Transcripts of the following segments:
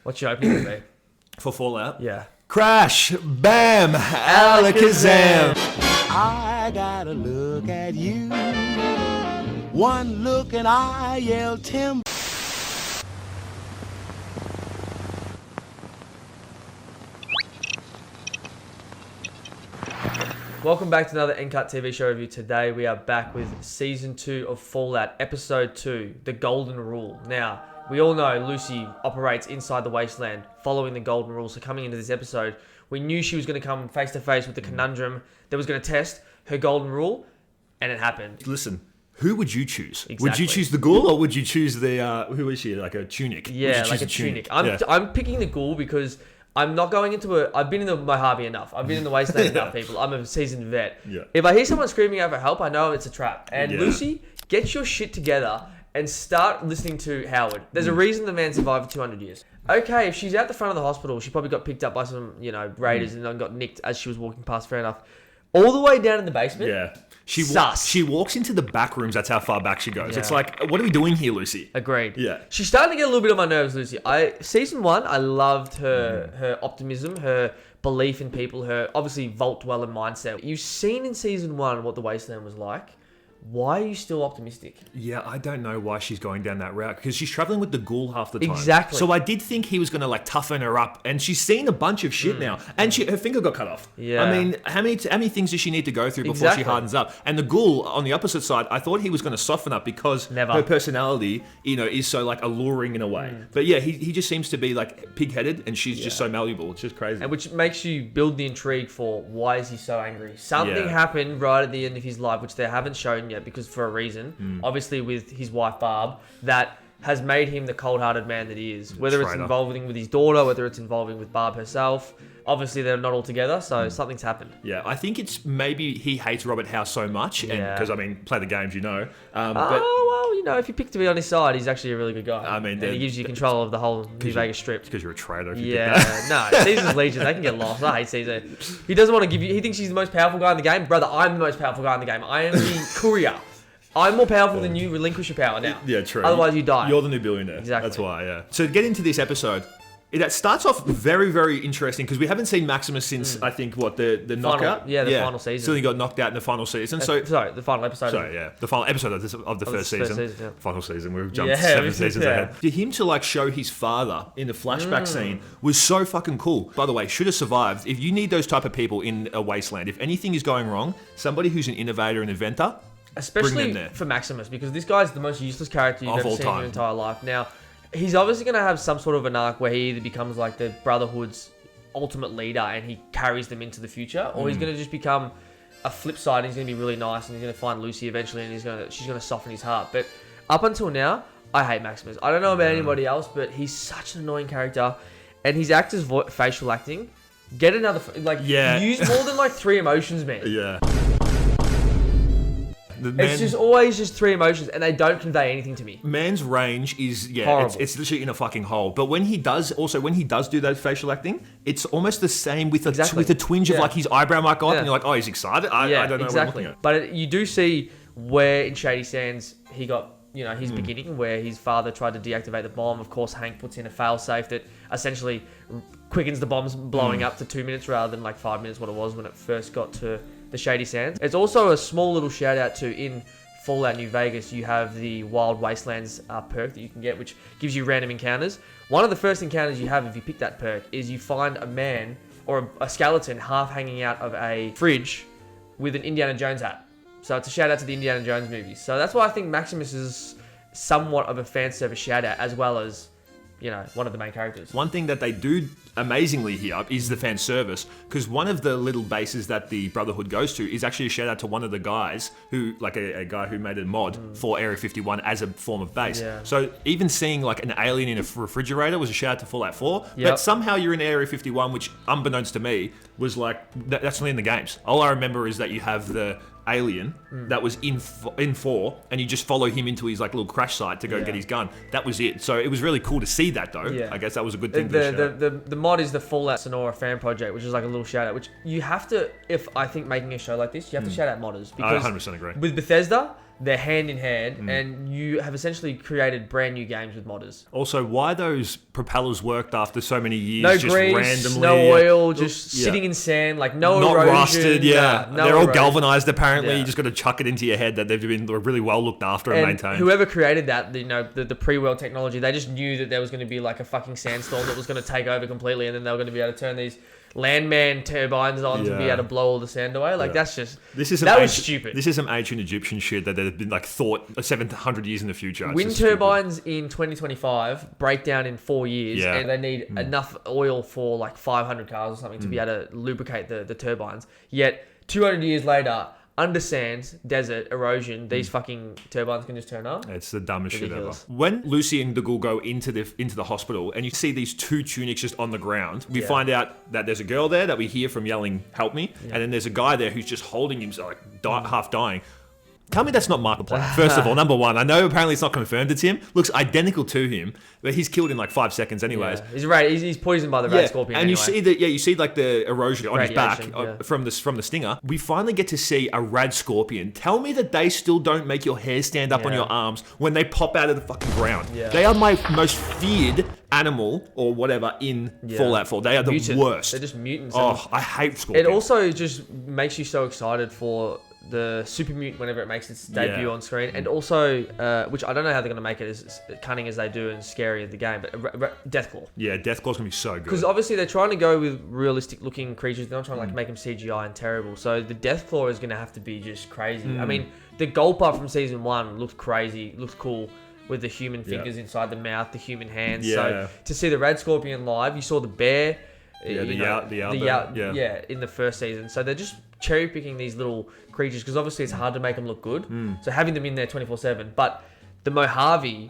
What's your opening going to be? For Fallout? Yeah. Crash, bam, alakazam. I gotta look at you. One look and I yell timber. Welcome back to another NCUT TV show review. Today we are back with Season 2 of Fallout, Episode 2, The Golden Rule. Now, we all know Lucy operates inside the wasteland following the Golden Rule, so coming into this episode, we knew she was going to come face to face with the conundrum that was going to test her Golden Rule, and it happened. Listen, who would you choose? Exactly. Would you choose the ghoul or would you choose the, who is she, like a tunic? Yeah, like a tunic. I'm picking the ghoul because I'm not going into I've been in the Mojave enough. I've been in the wasteland enough, people. I'm a seasoned vet. Yeah. If I hear someone screaming out for help, I know it's a trap. And Yeah. Lucy, get your shit together and start listening to Howard. There's a reason the man survived for 200 years. Okay, if she's out the front of the hospital, she probably got picked up by some, raiders and then got nicked as she was walking past, fair enough. All the way down in the basement? Yeah. Sus. She walks into the back rooms. That's how far back she goes. Yeah. It's like, what are we doing here, Lucy? Agreed. Yeah. She's starting to get a little bit on my nerves, Lucy. Season 1, I loved her optimism, her belief in people, her obviously vault dweller mindset. You've seen in Season 1 what the wasteland was like. Why are you still optimistic? Yeah, I don't know why she's going down that route because she's traveling with the ghoul half the time. Exactly. So I did think he was going to like toughen her up, and she's seen a bunch of shit now, and her finger got cut off. Yeah. I mean, how many things does she need to go through before she hardens up? And the ghoul on the opposite side, I thought he was going to soften up because her personality, is so like alluring in a way. But yeah, he just seems to be like pig-headed, and she's just so malleable. It's just crazy. And which makes you build the intrigue for why is he so angry? Something happened right at the end of his life, which they haven't shown yet because for a reason. Obviously with his wife Barb, that has made him the cold-hearted man that he is. Whether it's involving with his daughter, whether it's involving with Barb herself. Obviously they're not all together, so something's happened. Yeah, I think it's maybe he hates Robert House so much, because play the games, If you pick to be on his side, he's actually a really good guy. And he gives you control of the whole New Vegas Strip. Because you're a traitor. Caesar's Legion, they can get lost. I hate Caesar. He doesn't want to give you. He thinks he's the most powerful guy in the game. Brother, I'm the most powerful guy in the game. I am the courier. I'm more powerful than you. Relinquish your power now. Yeah, true. Otherwise, you die. You're the new billionaire. Exactly. That's why. Yeah. So to get into this episode. That starts off very, very interesting because we haven't seen Maximus since I think the knockout. Final season. So he got knocked out in the final season. The final episode. The final episode of the first season. Yeah. Final season. We've jumped 7 seasons ahead. For him to like show his father in the flashback scene was so fucking cool. By the way, should have survived. If you need those type of people in a wasteland, if anything is going wrong, somebody who's an innovator and inventor, especially for Maximus, because this guy's the most useless character you've ever seen in your entire life. Now, he's obviously going to have some sort of an arc where he either becomes like the Brotherhood's ultimate leader and he carries them into the future, or he's going to just become a flip side and he's going to be really nice and he's going to find Lucy eventually and she's going to soften his heart. But up until now, I hate Maximus. I don't know about anybody else, but he's such an annoying character, and his actor's facial acting, get another, use more than 3 emotions, man. Yeah. It's just always just 3 emotions, and they don't convey anything to me. Man's range is horrible. It's literally in a fucking hole. But when he does do that facial acting, it's almost the same with a twinge of like his eyebrow might go up, and you're like, oh, he's excited. I don't know what I'm looking at. But you do see where in Shady Sands he got his beginning, where his father tried to deactivate the bomb. Of course, Hank puts in a failsafe that essentially quickens the bombs blowing up to 2 minutes rather than 5 minutes, what it was when it first got to the Shady Sands. It's also a small little shout out to in Fallout New Vegas, you have the Wild Wastelands perk that you can get, which gives you random encounters. One of the first encounters you have if you pick that perk is you find a man or a skeleton half hanging out of a fridge with an Indiana Jones hat. So it's a shout out to the Indiana Jones movies. So that's why I think Maximus is somewhat of a fan service shout out, as well as one of the main characters. One thing that they do amazingly here is the fan service, because one of the little bases that the Brotherhood goes to is actually a shout out to one of the guys who, like a guy who made a mod for Area 51 as a form of base. Yeah. So even seeing like an alien in a refrigerator was a shout out to Fallout 4. Yep. But somehow you're in Area 51, which unbeknownst to me was like, that's only in the games. All I remember is that you have the alien that was in 4, and you just follow him into his like little crash site to go get his gun. That was it. So it was really cool to see that though. I guess that was a good thing. The mod is the Fallout Sonora fan project, which is like a little shout out, which you have to, if I think making a show like this, you have to shout out modders, because I 100% agree. With Bethesda, they're hand in hand, and you have essentially created brand new games with modders. Also, why those propellers worked after so many years? No just grease, randomly, no oil, just sitting in sand, like no not erosion. rusted. Yeah, no they're all erosion. galvanized. Apparently, Yeah. you just got to chuck it into your head that they've been really well looked after and maintained. Whoever created that, the pre-world technology, they just knew that there was going to be like a fucking sandstorm that was going to take over completely, and then they were going to be able to turn these landman turbines on to be able to blow all the sand away. Like that's just that was stupid. This is some ancient Egyptian shit that had been like thought 700 years in the future. It's Wind just stupid. turbines in 2025 break down in 4 years, and they need enough oil for like 500 cars or something to be able to lubricate the turbines. Yet 200 years later, under sand, desert, erosion, these fucking turbines can just turn on. It's the dumbest Ridiculous. shit ever. When Lucy and Dougal go into the hospital and you see these two tunics just on the ground, we find out that there's a girl there that we hear from yelling, "Help me!" And then there's a guy there who's just holding himself, like half dying. Tell me that's not Markiplier. First of all, number one, I know apparently it's not confirmed it's him. Looks identical to him, but he's killed in like 5 seconds anyways. Yeah. He's poisoned by the rat scorpion. And anyway. you see like the erosion on his back Radiation, from the stinger. We finally get to see a rad scorpion. Tell me that they still don't make your hair stand up on your arms when they pop out of the fucking ground. Yeah. They are my most feared animal or whatever in Fallout 4. They are the worst. They're just mutants. Oh, I hate scorpions. It also just makes you so excited for the super mutant whenever it makes its debut on screen, and also which I don't know how they're going to make it as cunning as they do and scary as the game, but Deathclaw. Yeah, Deathclaw's going to be so good. Because obviously they're trying to go with realistic looking creatures. They're not trying to like make them CGI and terrible. So the Deathclaw is going to have to be just crazy. I mean, the Gulper from season 1 looked crazy, looked cool with the human fingers inside the mouth, the human hands. So to see the Red Scorpion live, you saw the bear. The in the first season. So they're just cherry picking these little creatures because obviously it's hard to make them look good. So having them in there 24/7, but the Mojave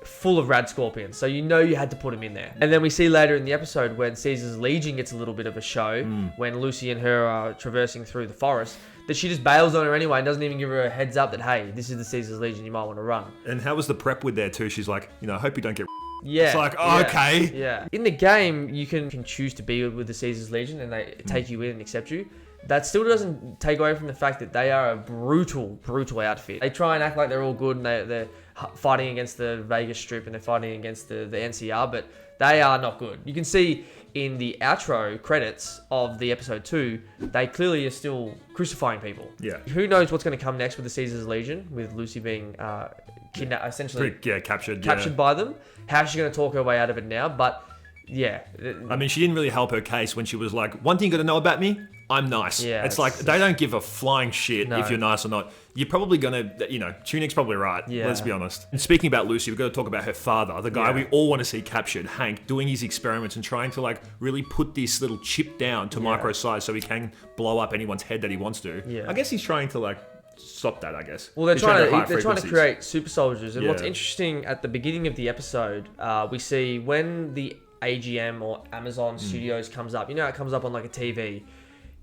full of rad scorpions, so you had to put him in there. And then we see later in the episode when Caesar's Legion gets a little bit of a show when Lucy and her are traversing through the forest, that she just bails on her anyway and doesn't even give her a heads up that, hey, this is the Caesar's Legion, you might want to run. And how was the prep with there too? She's like, I hope you don't get. Yeah. It's like, okay. Yeah. In the game, you can choose to be with the Caesar's Legion and they take you in and accept you. That still doesn't take away from the fact that they are a brutal, brutal outfit. They try and act like they're all good and they're fighting against the Vegas Strip and they're fighting against the NCR, but they are not good. You can see in the outro credits of the episode 2, they clearly are still crucifying people. Yeah. Who knows what's going to come next with the Caesar's Legion, with Lucy being kidnapped, essentially captured by them. How's she going to talk her way out of it now? But yeah. I mean, she didn't really help her case when she was like, one thing you got to know about me, I'm nice. Yeah, it's like, they don't give a flying shit if you're nice or not. You're probably going to, Tunic's probably right. Yeah. Let's be honest. And speaking about Lucy, we've got to talk about her father, the guy we all want to see captured, Hank, doing his experiments and trying to like really put this little chip down to micro size so he can blow up anyone's head that he wants to. Yeah. I guess he's trying to like stop that, I guess. Well, they're trying to create super soldiers. And what's interesting at the beginning of the episode, we see when the AGM or Amazon Studios comes up, it comes up on like a TV.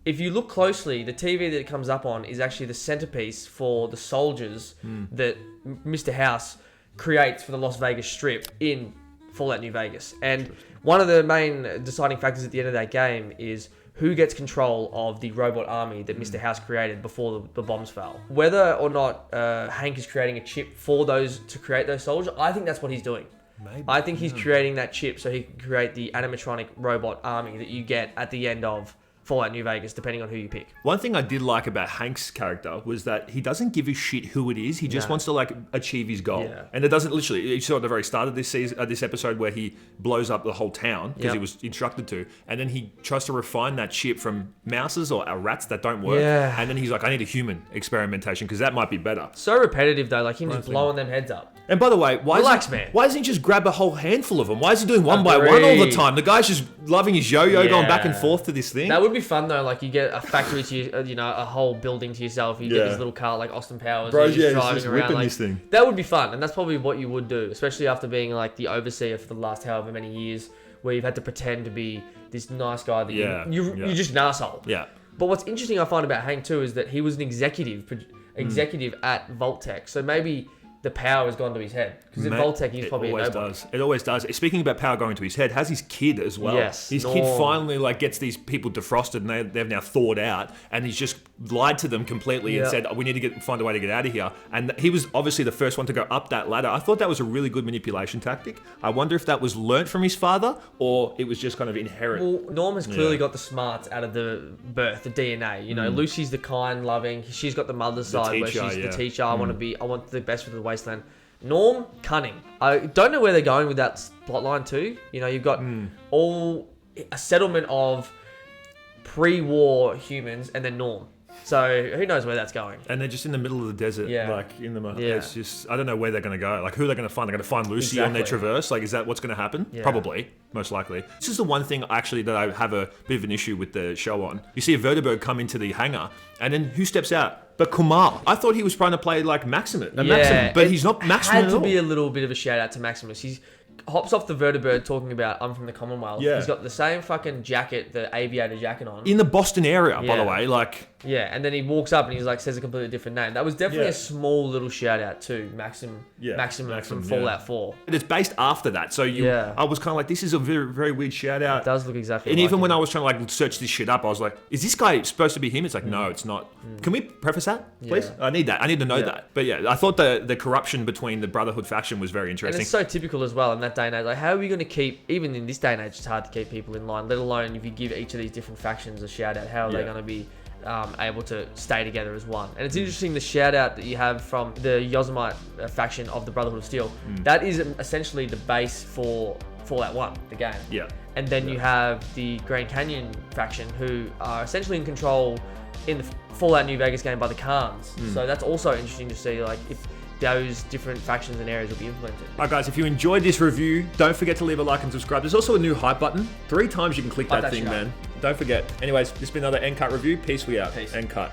If you look closely, the TV that it comes up on is actually the centerpiece for the soldiers that Mr. House creates for the Las Vegas Strip in Fallout New Vegas. And one of the main deciding factors at the end of that game is who gets control of the robot army that Mr. House created before the bombs fell. Whether or not Hank is creating a chip for those to create those soldiers, I think that's what he's doing. Maybe. I think he's creating that chip so he can create the animatronic robot army that you get at the end of Fallout New Vegas, depending on who you pick. One thing I did like about Hank's character was that he doesn't give a shit who it is. He just wants to like achieve his goal. Yeah. And it doesn't literally, you saw at the very start of this season, this episode where he blows up the whole town because he was instructed to. And then he tries to refine that chip from mouses or rats that don't work. Yeah. And then he's like, I need a human experimentation because that might be better. So repetitive though, like him just blowing them heads up. And by the way, why doesn't he just grab a whole handful of them? Why is he doing one by one all the time? The guy's just loving his yo-yo going back and forth to this thing. That would be fun though. Like you get a factory to you, a whole building to yourself. You get this little car like Austin Powers. Bro, just driving just around. whipping Like, this thing. That would be fun, and that's probably what you would do, especially after being like the overseer for the last however many years, where you've had to pretend to be this nice guy that you're just an asshole. Yeah. But what's interesting I find about Hank too is that he was an executive at Vault-Tec, so maybe the power has gone to his head. Because in Vault-Tec, he's probably a nobody. It always does. Speaking about power going to his head, has his kid as well. Yes. His kid finally like gets these people defrosted and they've now thawed out. And he's just lied to them completely and said, we need to find a way to get out of here. And he was obviously the first one to go up that ladder. I thought that was a really good manipulation tactic. I wonder if that was learnt from his father or it was just kind of inherent. Well, Norm has clearly got the smarts out of the birth, the DNA. You know, Lucy's the kind, loving. She's got the mother's side teacher, where she's the teacher. I want the best for the wasteland. Norm, cunning. I don't know where they're going with that plotline too. You know, you've got a settlement of pre-war humans and then Norm. So who knows where that's going? And they're just in the middle of the desert, like in the. Yeah. It's just I don't know where they're going to go. Like who they're going to find? They're going to find Lucy on their traverse. Like is that what's going to happen? Yeah. Probably, most likely. This is the one thing actually that I have a bit of an issue with the show on. You see a vertibird come into the hangar, and then who steps out? But Kumar. I thought he was trying to play like Maximus, but he's not Maximus Had at to all. be a little bit of a shout out to Maximus. He's hops off the vertibird talking about I'm from the Commonwealth. Yeah. He's got the same fucking jacket, the aviator jacket on. In the Boston area, by the way, like. Yeah, and then he walks up and he's like says a completely different name. That was definitely a small little shout out to Maximum from Fallout 4. It's based after that, so I was kind of like, this is a very, very weird shout out. It does look exactly and like even him. when I was trying to like search this shit up, I was like, is this guy supposed to be him? It's like, no, it's not. Can we preface that, please? I need that. I need to know that. But yeah, I thought the corruption between the Brotherhood faction was very interesting. And it's so typical as well in that day and age. Like, how are we going to keep, even in this day and age, it's hard to keep people in line, let alone if you give each of these different factions a shout out, how are they going to be able to stay together as one? And it's interesting the shout out that you have from the Yosemite faction of the Brotherhood of Steel. That is essentially the base for Fallout 1, the game. Yeah. And then you have the Grand Canyon faction who are essentially in control in the Fallout New Vegas game by the Khans. So that's also interesting to see, like, if those different factions and areas will be implemented. Alright guys, if you enjoyed this review, don't forget to leave a like and subscribe. There's also a new hype button. 3 times you can click that thing, man. Don't forget. Anyways, this has been another NCUT review. Peace, we out. Peace. NCUT.